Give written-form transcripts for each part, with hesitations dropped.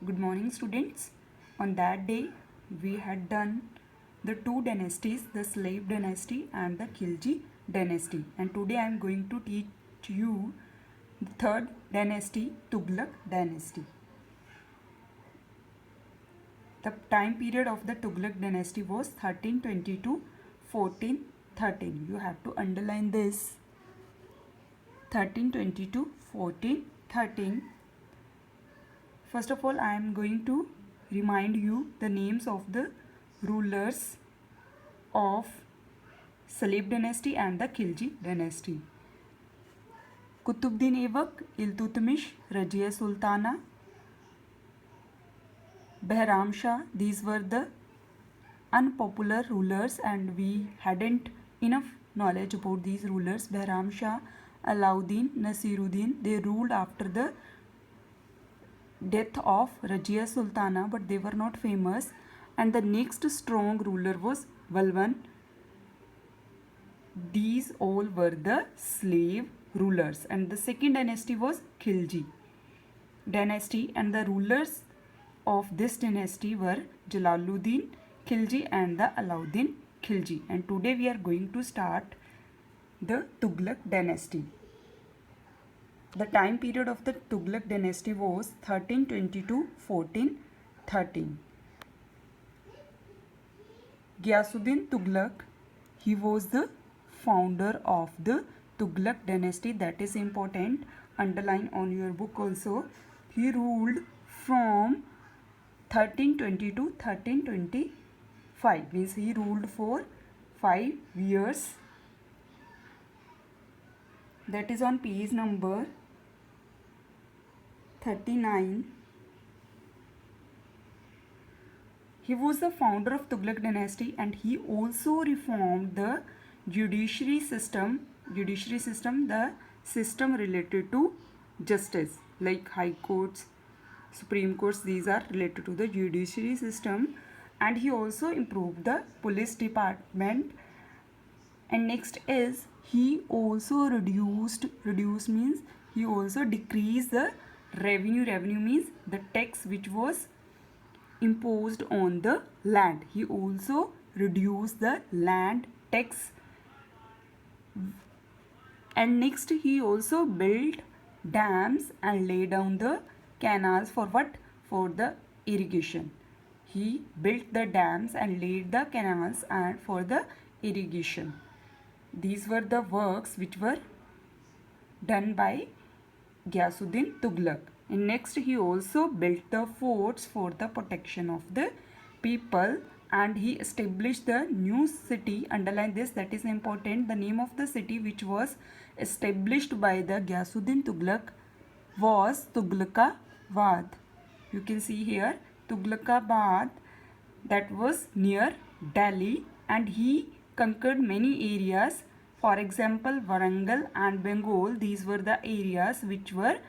Good morning, students. On that day, we had done the two dynasties, the slave dynasty and the Khilji dynasty. And today I am going to teach you the third dynasty, Tughlaq dynasty. The time period of the Tughlaq dynasty was 1320 to 1413. You have to underline this. 1320 to 1413. First of all, I am going to remind you the names of the rulers of Salib dynasty and the Khilji dynasty. Qutbuddin Aibak, Iltutmish, Rajia Sultana, Behram Shah. These were the unpopular rulers and we hadn't enough knowledge about these rulers. Behram Shah, Alauddin, Nasiruddin, they ruled after the death of Rajia Sultana, but they were not famous. And the next strong ruler was Balban. These all were the slave rulers. And the second dynasty was Khilji dynasty, and the rulers of this dynasty were Jalaluddin Khilji and the Alauddin Khilji. And today we are going to start the Tughlaq dynasty. The time period of the Tughlaq dynasty was 1320 to 1413. Ghiyasuddin Tughlaq, he was the founder of the Tughlaq dynasty. That is important. Underline on your book also. He ruled from 1320 to 1325. Means he ruled for 5 years. That is on page number 39. He was the founder of Tughlaq dynasty and he also reformed the judiciary system, the system related to justice like high courts, supreme courts. These are related to the judiciary system, and he also improved the police department. And next is he also reduced means he also decreased the revenue means the tax which was imposed on the land. He also reduced the land tax. And next he also built dams and laid down the canals for what? For the irrigation. He built the dams and laid the canals and for the irrigation. These were the works which were done by Ghiyasuddin Tughlaq. And next he also built the forts for the protection of the people, and he established the new city. Underline this, that is important. The name of the city which was established by the Ghiyasuddin Tughlaq was Tughlaqabad. You can see here Tughlaqabad, that was near Delhi, and he conquered many areas. For example, Warangal and Bengal, these were the areas which were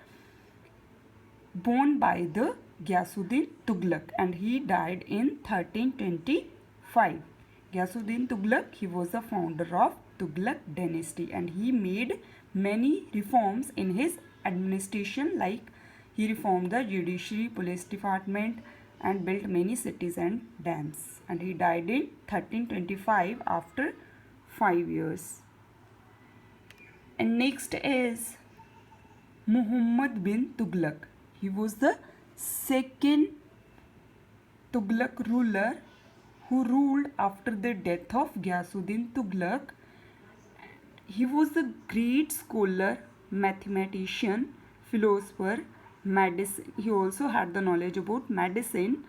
born by the Ghiyasuddin Tughlaq, and he died in 1325. Ghiyasuddin Tughlaq, he was the founder of Tughlaq dynasty and he made many reforms in his administration, like he reformed the judiciary, police department and built many cities and dams, and he died in 1325 after 5 years. And next is Muhammad bin Tughlaq. He was the second Tughlaq ruler who ruled after the death of Ghiyasuddin Tughlaq. He was a great scholar, mathematician, philosopher, medicine. He also had the knowledge about medicine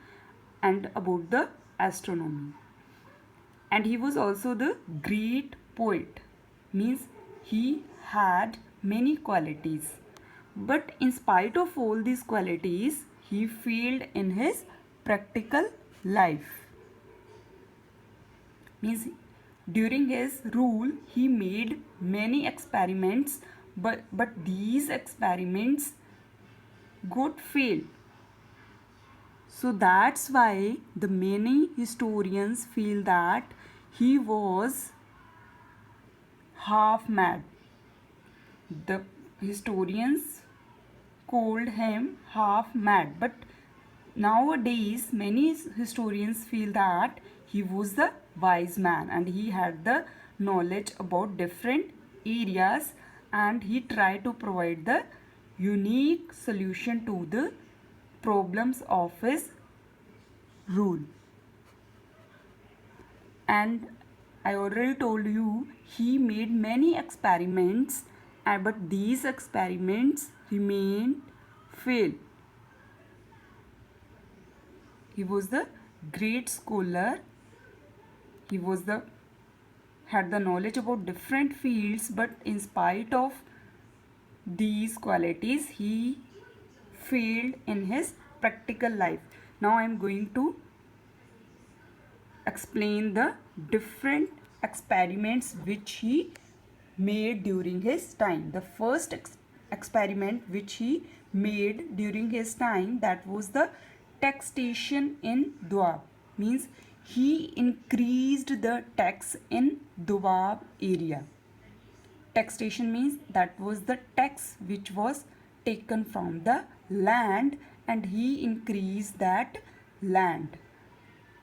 and about the astronomy. And he was also the great poet. Means he had many qualities. But in spite of all these qualities, he failed in his practical life. Means during his rule, he made many experiments, but these experiments got failed. So that's why the many historians feel that he was half mad. The historians called him half mad, but nowadays many historians feel that he was the wise man and he had the knowledge about different areas, and he tried to provide the unique solution to the problems of his rule. And I already told you he made many experiments, but these experiments remained failed. He was the great scholar. He was the had the knowledge about different fields, but in spite of these qualities, he failed in his practical life. Now I am going to explain the different experiments which he made during his time. The first experiment which he made during his time, that was the taxation in Doab. Means he increased the tax in Doab area. Taxation means that was the tax which was taken from the land, and he increased that land.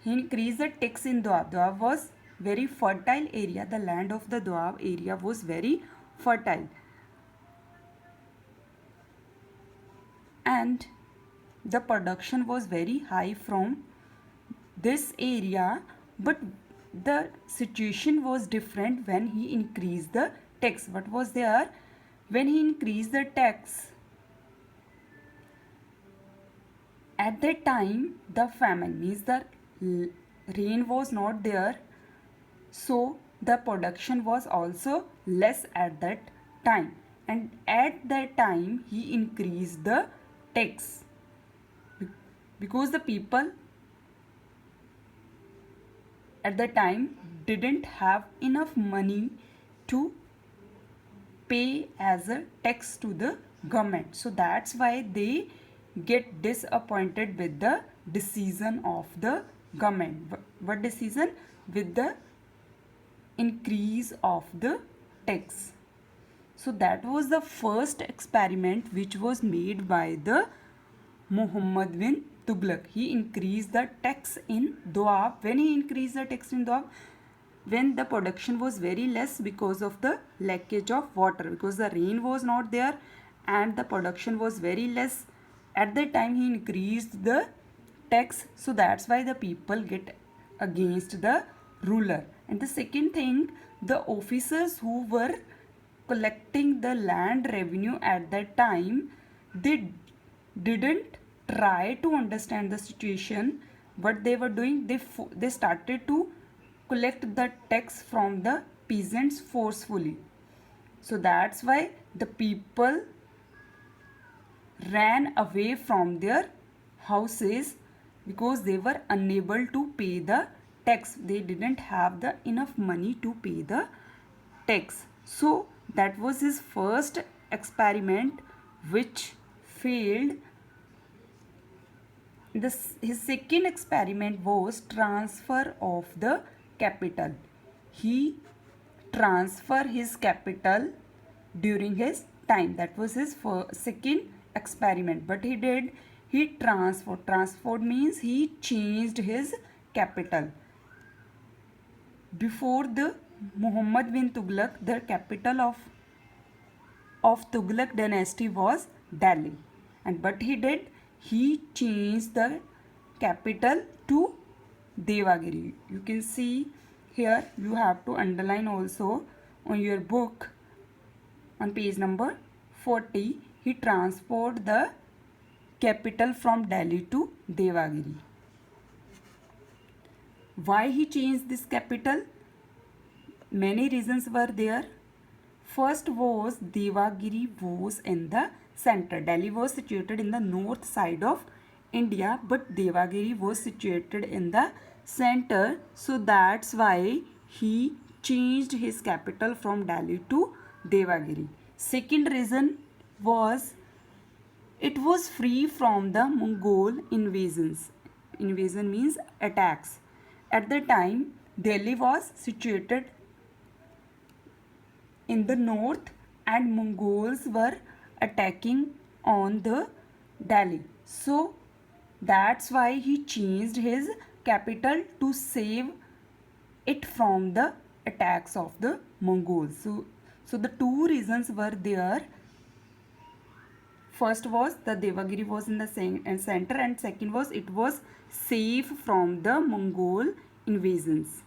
He increased the tax in Doab. Doab was very fertile area. The land of the Doab area was very fertile. And the production was very high from this area, but the situation was different when he increased the tax. What was there? When he increased the tax, at that time the famine, means the rain was not there, so the production was also less at that time, and at that time he increased the tax because the people at the time didn't have enough money to pay as a tax to the government. So that's why they get disappointed with the decision of the government. What decision? With the increase of the tax. So that was the first experiment which was made by the Muhammad bin Tughlaq. He increased the tax in Doab. When he increased the tax in Doab, when the production was very less because of the leakage of water, because the rain was not there and the production was very less, at that time he increased the tax. So that's why the people get against the ruler. And the second thing, the officers who were collecting the land revenue at that time, they didn't try to understand the situation. What they were doing, they started to collect the tax from the peasants forcefully. So that's why the people ran away from their houses, because they were unable to pay the tax. They didn't have the enough money to pay the tax. So that was his first experiment which failed. His second experiment was transfer of the capital. He transferred his capital during his time. That was his second experiment. But he transferred. Transferred means he changed his capital. Before the Muhammad bin Tughlaq, the capital of Tughlaq dynasty was Delhi. And but he changed the capital to Devagiri. You can see here, you have to underline also on your book on page number 40. He transferred the capital from Delhi to Devagiri. Why he changed this capital? Many reasons were there. First was Devagiri was in the center. Delhi was situated in the north side of India, but Devagiri was situated in the center. So that's why he changed his capital from Delhi to Devagiri. Second reason was it was free from the Mongol invasions. Invasion means attacks. At the time, Delhi was situated in the north and Mongols were attacking on the Delhi. So That's why he changed his capital to save it from the attacks of the Mongols. So the two reasons were there. First was the Devagiri was in the center, and second was it was safe from the Mongol invasions.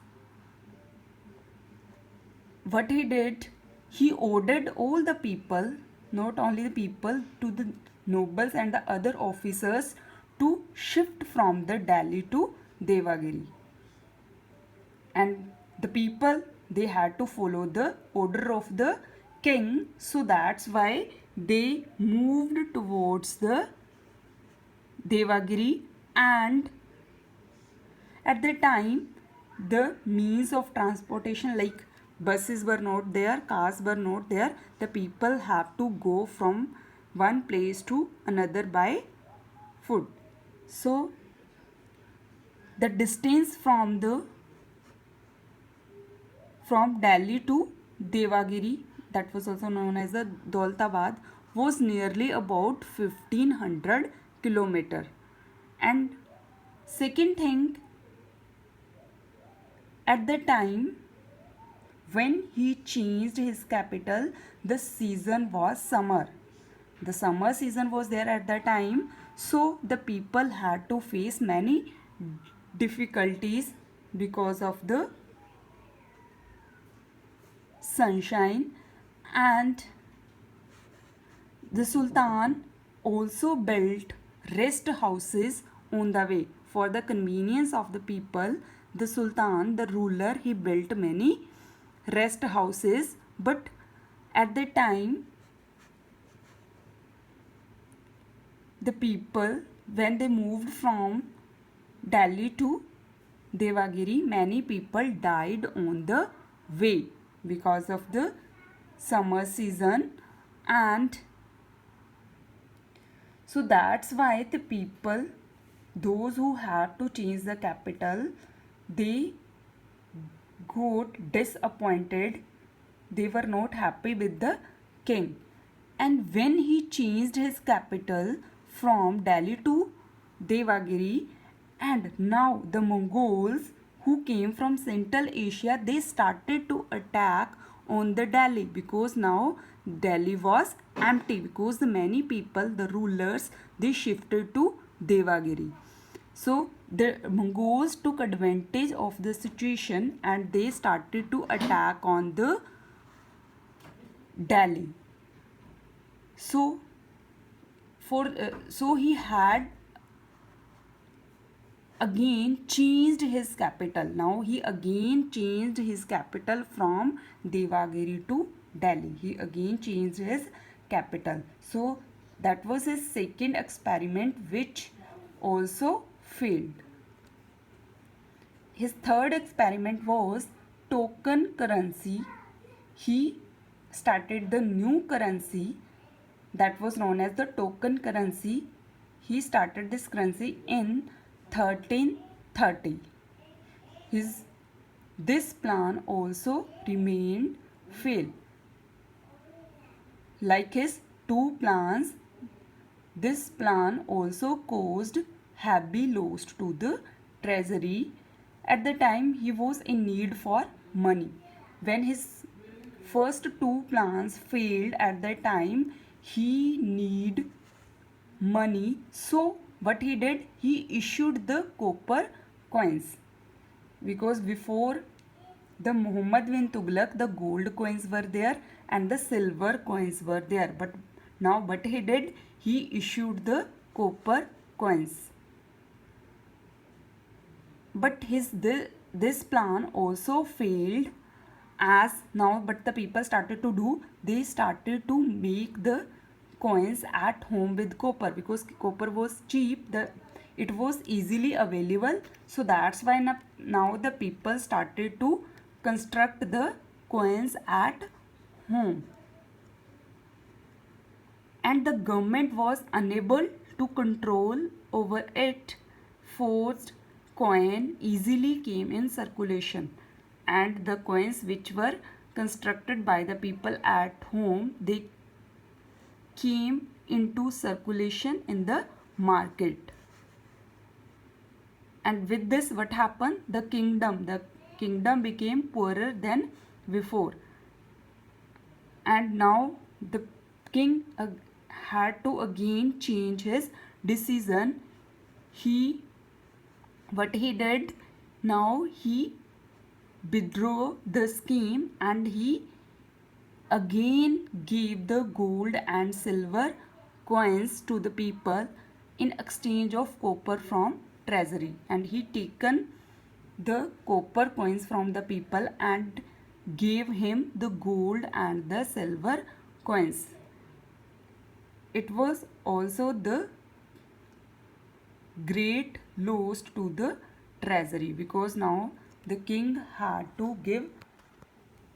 What he did, he ordered all the people, not only the people, to the nobles and the other officers to shift from the Delhi to Devagiri. And the people, they had to follow the order of the king, so that's why they moved towards the Devagiri. And at the time, the means of transportation like buses were not there, cars were not there. The people have to go from one place to another by foot. So the distance from Delhi to Devagiri, that was also known as the Daulatabad, was nearly about 1500 kilometer. And second thing, at the time when he changed his capital, the season was summer. The summer season was there at that time, so the people had to face many difficulties because of the sunshine. And the Sultan also built rest houses on the way for the convenience of the people. The Sultan, the ruler, he built many rest houses, but at the time the people, when they moved from Delhi to Devagiri, many people died on the way because of the summer season. And so that's why the people, those who had to change the capital, they got disappointed. They were not happy with the king. And when he changed his capital from Delhi to Devagiri, and now the Mongols who came from Central Asia, they started to attack on the Delhi, because now Delhi was empty, because the many people, the rulers, they shifted to Devagiri. So the Mongols took advantage of the situation and they started to attack on the Delhi. So he had again changed his capital. Now he again changed his capital from Devagiri to Delhi. He again changed his capital. So that was his second experiment, which also failed. His third experiment was token currency. He started the new currency that was known as the token currency. He started this currency in 1330. This plan also remained failed. Like his two plans, this plan also caused heavy loss to the treasury. At the time, he was in need for money. When his first two plans failed at that time, he needed money. So what he did, he issued the copper coins, because before the Muhammad bin Tughlaq, the gold coins were there and the silver coins were there, but now what he did, he issued the copper coins. But this plan also failed, as now what the people started to do, they started to make the coins at home with copper, because copper was cheap, it was easily available. So that's why now the people started to construct the coins at home, and the government was unable to control over it. Forged coin easily came in circulation, and the coins which were constructed by the people at home, they came into circulation in the market. And with this, what happened? The kingdom became poorer than before. And now the king had to again change his decision. What he did, now he withdrew the scheme, and he again gave the gold and silver coins to the people in exchange of copper from treasury. And he taken the copper coins from the people and gave him the gold and the silver coins. It was also the great loss to the treasury, because now the king had to give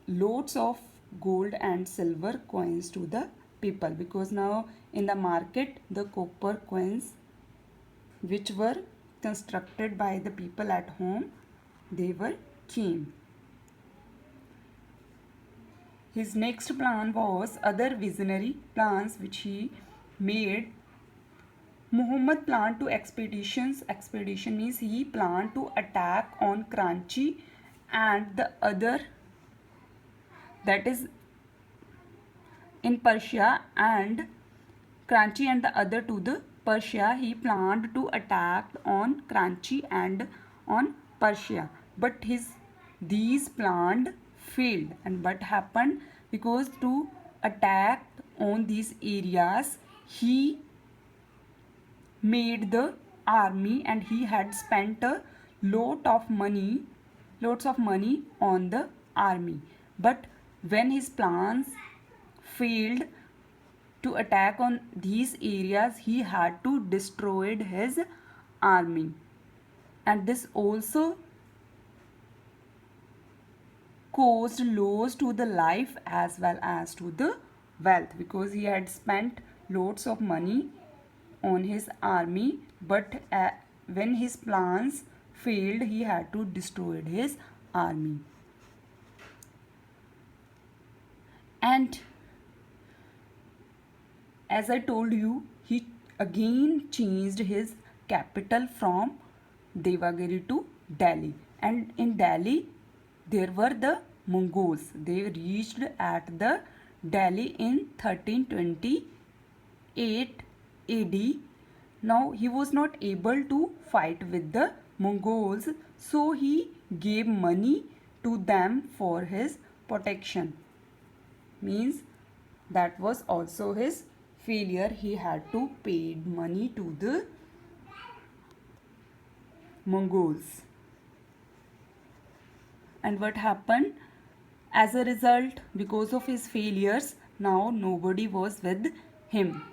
loads of gold and silver coins to the people, because now in the market the copper coins which were constructed by the people at home, they were cheap. His next plan was other visionary plans which he made. Muhammad planned two expeditions. Expedition means he planned to attack on Kranchi and the other, that is in Persia, and Kranchi and the other to the Persia. He planned to attack on Kranchi and on Persia, but these planned failed. And what happened? Because to attack on these areas, he made the army, and he had spent a lots of money on the army. But when his plans failed to attack on these areas, he had to destroy his army. And this also caused loss to the life as well as to the wealth, because he had spent lots of money on his army, but when his plans failed, he had to destroy his army. And as I told you, he again changed his capital from Devagiri to Delhi. And in Delhi, there were the Mongols. They reached at the Delhi in 1328 AD. Now he was not able to fight with the Mongols, so he gave money to them for his protection. Means that was also his failure. He had to pay money to the Mongols. And what happened? As a result, because of his failures, now nobody was with him.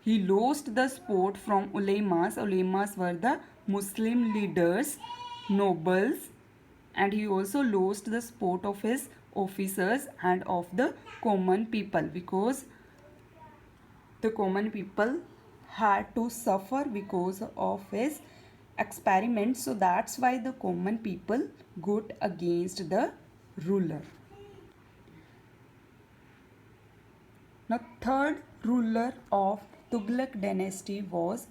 He lost the support from ulemas. Ulemas were the Muslim leaders, nobles, and he also lost the support of his officers and of the common people, because the common people had to suffer because of his experiments. So that's why the common people got against the ruler. Now, third ruler of Tughlaq dynasty was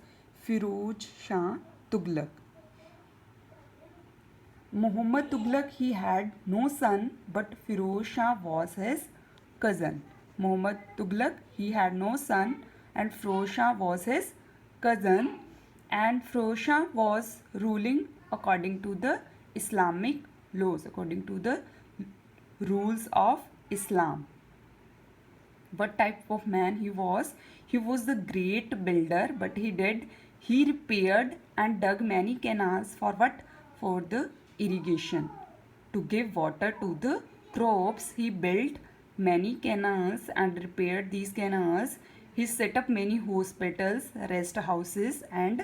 Firoz Shah Tughlaq. Muhammad Tughlaq, he had no son, but Firoz Shah was his cousin. Muhammad Tughlaq, he had no son, and Firoz Shah was his cousin. And Firoz Shah was ruling according to the Islamic laws, according to the rules of Islam. What type of man he was? He was the great builder, but he repaired and dug many canals for what? For the irrigation. To give water to the crops, he built many canals and repaired these canals. He set up many hospitals, rest houses and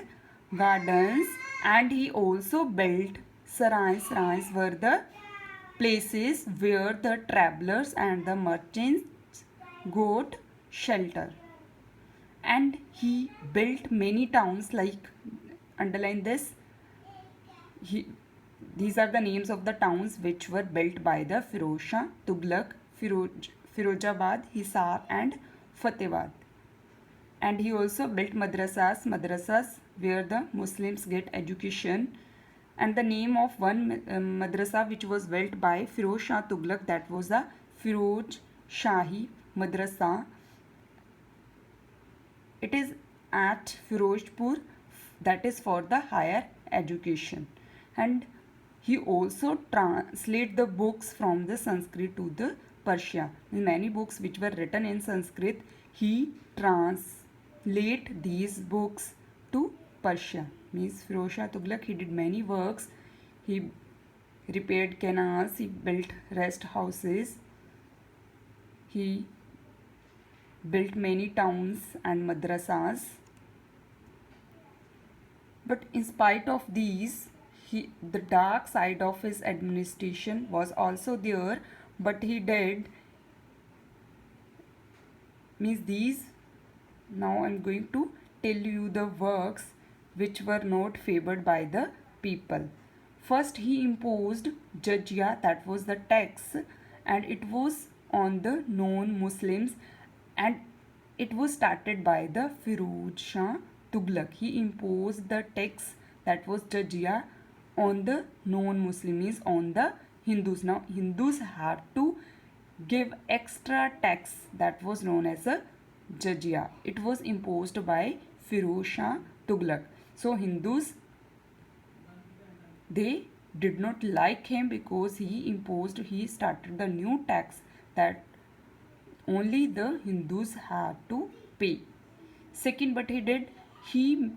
gardens, and he also built sarais. Sarais were the places where the travelers and the merchants got shelter. And he built many towns, like, underline this, these are the names of the towns which were built by the Firoz Shah Tughlaq: Firozabad, Hisar and Fatehbad. And he also built madrasas where the Muslims get education. And the name of one madrasa which was built by Firoz Shah Tughlaq, that was the Firoz Shahi Madrasa. It is at Firozpur, that is for the higher education. And he also translate the books from the Sanskrit to the Persia. Many books which were written in Sanskrit, he translate these books to Persia. Means Firoz Shah Tughlaq, he did many works. He repaired canals, he built rest houses, he built many towns and madrasas. But in spite of these, the dark side of his administration was also there, but he did, means these, now I'm going to tell you the works which were not favored by the people. First, he imposed jizya, that was the tax, and it was on the non-Muslims, and it was started by the Firoz Shah Tughlaq. He imposed the tax, that was jizya, on the non-Muslims, on the Hindus. Now Hindus had to give extra tax, that was known as a jizya. It was imposed by Firoz Shah Tughlaq. So Hindus, they did not like him because he started the new tax that only the Hindus had to pay. Second, but he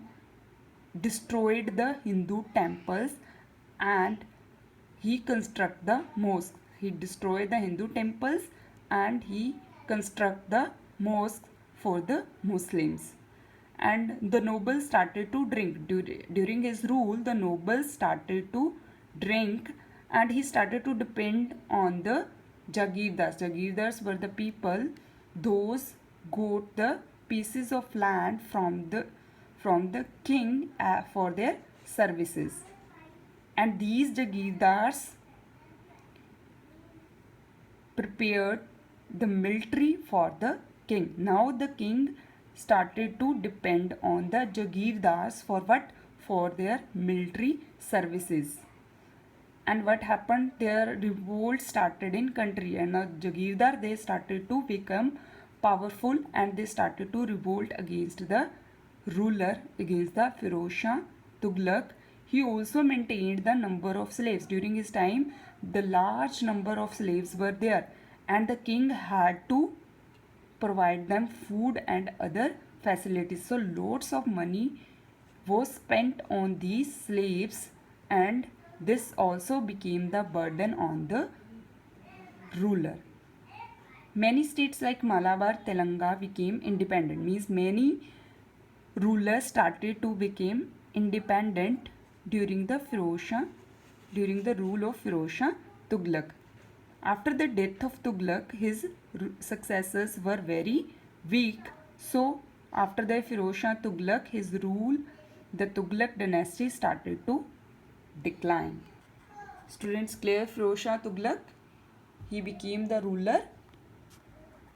destroyed the Hindu temples and he construct the mosque. He destroyed the Hindu temples and he construct the mosque for the Muslims. And the nobles started to drink. During his rule, the nobles started to drink and he started to depend on the Jagirdars. Jagirdars were the people, those got the pieces of land from the king for their services. And these Jagirdars prepared the military for the king. Now the king started to depend on the Jagirdars for what? For their military services. And what happened? Their revolt started in country, and now Jagirdar, they started to become powerful and they started to revolt against the ruler, against the Firoz Shah Tughlaq. He also maintained the number of slaves. During his time, the large number of slaves were there and the king had to provide them food and other facilities. So lots of money was spent on these slaves and this also became the burden on the ruler. Many states like Malabar, Telangana became independent. Means many rulers started to become independent during the rule of Firoz Shah Tughlaq. After the death of Tughlaq, his successors were very weak. So after the Firoz Shah Tughlaq, his rule, the Tughlaq dynasty started to decline. Students, clear? Firoz Shah Tughlaq, he became the ruler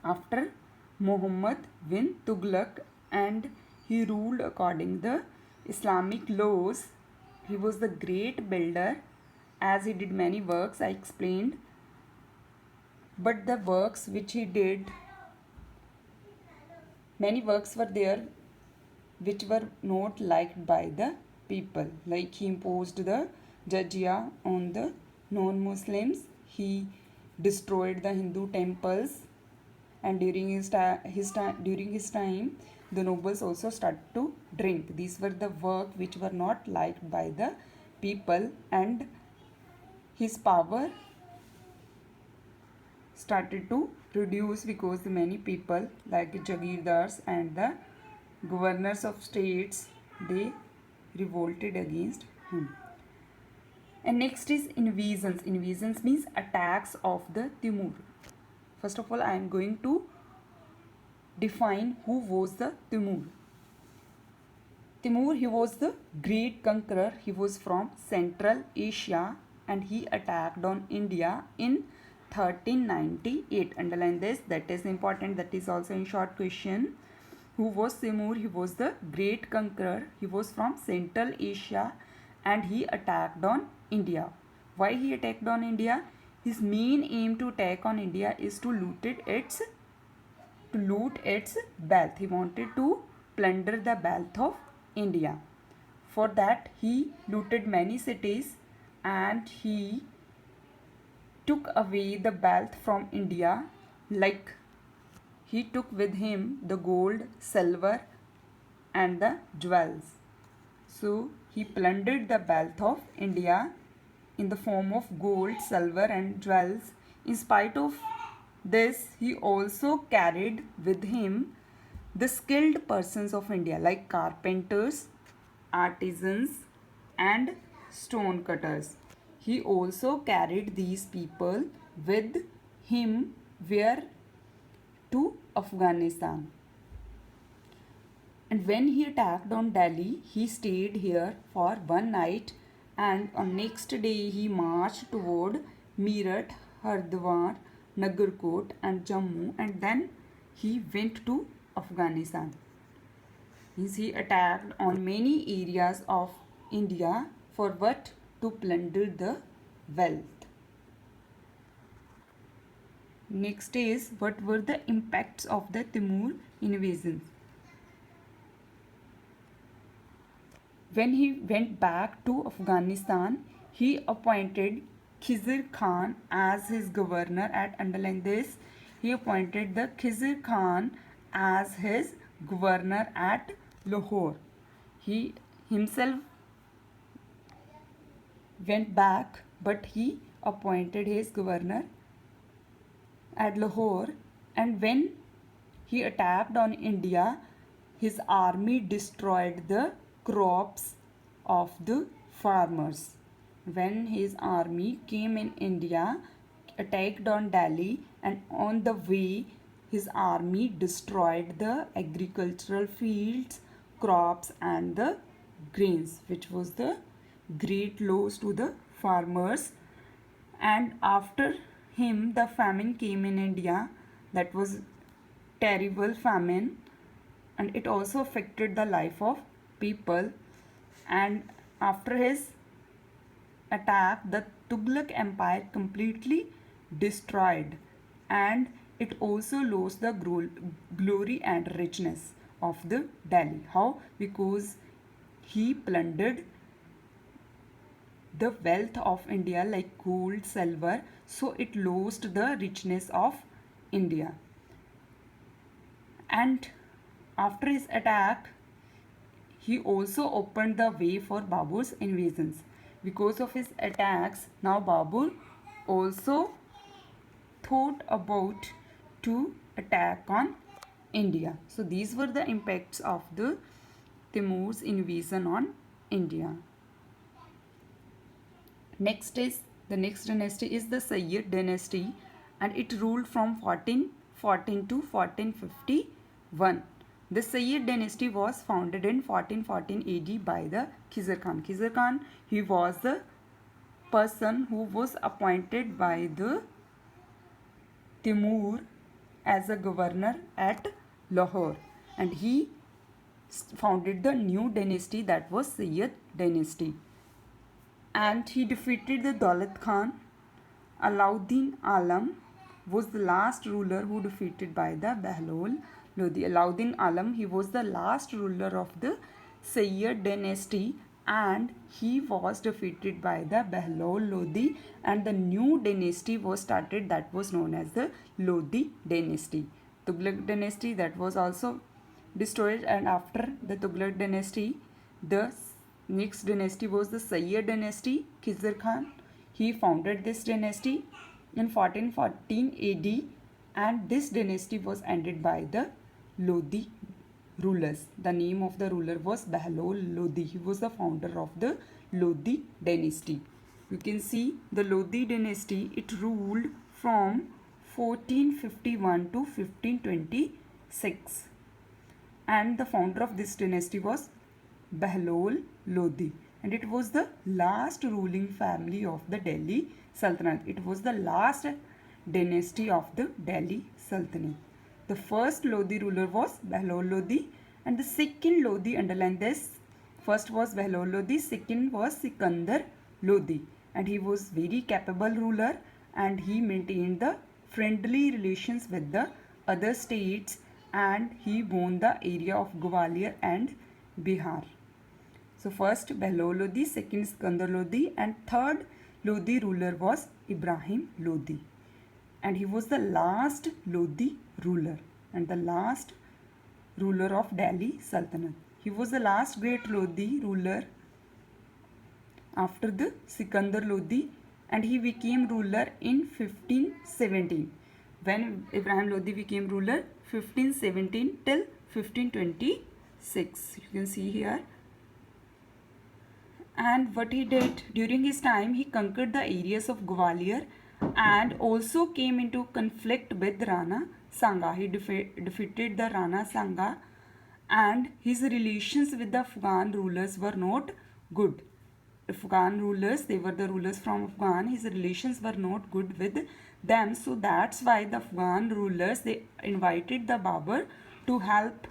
after Muhammad bin Tughlaq and he ruled according to the Islamic laws. He was the great builder as he did many works, I explained. But the works which he did, many works were there which were not liked by the people. Like he imposed the jizya on the non-Muslims. He destroyed the Hindu temples, and during his time, the nobles also started to drink. These were the work which were not liked by the people, and his power started to reduce because many people like Jagirdars and the governors of states, they revolted against him. And next is invasions. Invasions means attacks of the Timur. First of all, I am going to define who was the Timur. Timur, he was the great conqueror. He was from Central Asia and he attacked on India in 1398. Underline this, that is important, that is also in short question. Who was Timur? He was the great conqueror. He was from Central Asia and he attacked on India. Why he attacked on India? His main aim to attack on India is to loot its wealth. He wanted to plunder the wealth of India. For that he looted many cities and he took away the wealth from India, like he took with him the gold, silver and the jewels. So he plundered the wealth of India in the form of gold, silver and jewels. In spite of this, he also carried with him the skilled persons of India like carpenters, artisans and stone cutters. He also carried these people with him where to Afghanistan. And when he attacked on Delhi, he stayed here for one night and on next day he marched toward Meerut, Hardwar, Nagarkot and Jammu, and then he went to Afghanistan. Means he attacked on many areas of India for what? To plunder the wealth. Next is, what were the impacts of the Timur invasions? When he went back to Afghanistan, he appointed Khizr Khan as his governor. Underline this. He appointed the Khizr Khan as his governor at Lahore. He himself went back, but he appointed his governor at Lahore. And when he attacked on India, his army destroyed the crops of the farmers. When his army came in India, attacked on Delhi, and on the way his army destroyed the agricultural fields, crops and the grains, which was the great loss to the farmers. And after him the famine came in India. That was terrible famine, and it also affected the life of people. And after his attack, the Tughlaq Empire completely destroyed, and it also lost the glory and richness of the Delhi. How? Because he plundered the wealth of India like gold, silver, so it lost the richness of India. And after his attack, he also opened the way for Babur's invasions. Because of his attacks, now Babur also thought about to attack on India. So these were the impacts of the Timur's invasion on India. Next is, the next dynasty is the Sayyid dynasty, and it ruled from 1414 to 1451. The Sayyid dynasty was founded in 1414 AD by the Khizr Khan. Khizr Khan, he was the person who was appointed by the Timur as a governor at Lahore, and he founded the new dynasty, that was Sayyid dynasty. And he defeated the Daulat Khan. Alauddin Alam was the last ruler who defeated by the Bahlol Lodi. Alauddin Alam, he was the last ruler of the Sayyid dynasty, and he was defeated by the Bahlol Lodi, and the new dynasty was started, that was known as the Lodi dynasty. Tughlaq dynasty, that was also destroyed, and after the Tughlaq dynasty, the next dynasty was the Sayyid dynasty. Khizr Khan, he founded this dynasty in 1414 AD, and this dynasty was ended by the Lodi rulers. The name of the ruler was Bahlol Lodi. He was the founder of the Lodi dynasty. You can see the Lodi dynasty, it ruled from 1451 to 1526, and the founder of this dynasty was Bahlol Lodi, and it was the last ruling family of the Delhi Sultanate. It was the last dynasty of the Delhi Sultanate. The first Lodi ruler was Bahlol Lodi, and the second Lodi, underline this, First was Behlol Lodi, second was Sikandar Lodi, and he was very capable ruler and he maintained the friendly relations with the other states and he won the area of Gwalior and Bihar. So first Behlol Lodi, second Sikandar Lodi, and third Lodi ruler was Ibrahim Lodi, and he was the last Lodi ruler and the last ruler of Delhi Sultanate. He was the last great Lodi ruler after the Sikandar Lodi, and he became ruler in 1517. When Ibrahim Lodi became ruler, 1517 till 1526. You can see here. And what he did during his time, he conquered the areas of Gwalior and also came into conflict with Rana Sanga. He defeated the Rana Sanga, and his relations with the Afghan rulers were not good. Afghan rulers, they were the rulers from Afghan, his relations were not good with them, so that's why the Afghan rulers, they invited the Babur to help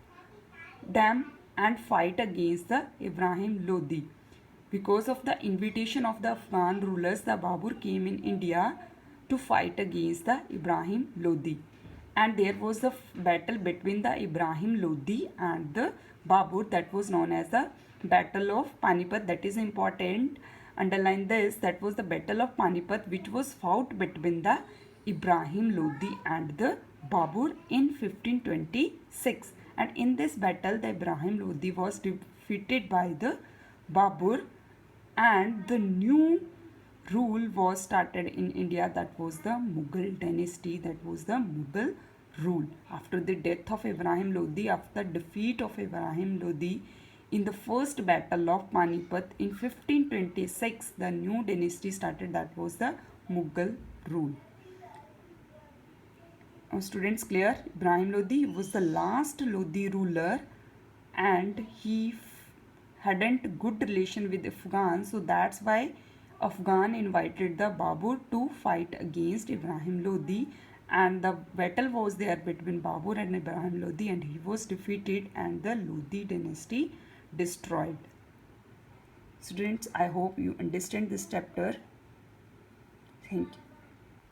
them and fight against the Ibrahim Lodi. Because of the invitation of the Afghan rulers, the Babur came in India to fight against the Ibrahim Lodi, and there was a battle between the Ibrahim Lodi and the Babur that was known as the Battle of Panipat. That is important, underline this, that was the Battle of Panipat which was fought between the Ibrahim Lodi and the Babur in 1526, and in this battle the Ibrahim Lodi was defeated by the Babur and the new rule was started in India, that was the Mughal dynasty, that was the Mughal rule. After the death of Ibrahim Lodi, after the defeat of Ibrahim Lodi in the first battle of Panipat in 1526, the new dynasty started, that was the Mughal rule. Now students, clear? Ibrahim Lodi was the last Lodi ruler and he hadn't good relation with Afghan, so that's why Afghan invited the Babur to fight against Ibrahim Lodi, and the battle was there between Babur and Ibrahim Lodi, and he was defeated and the Lodi dynasty destroyed. Students, I hope you understand this chapter. Thank you.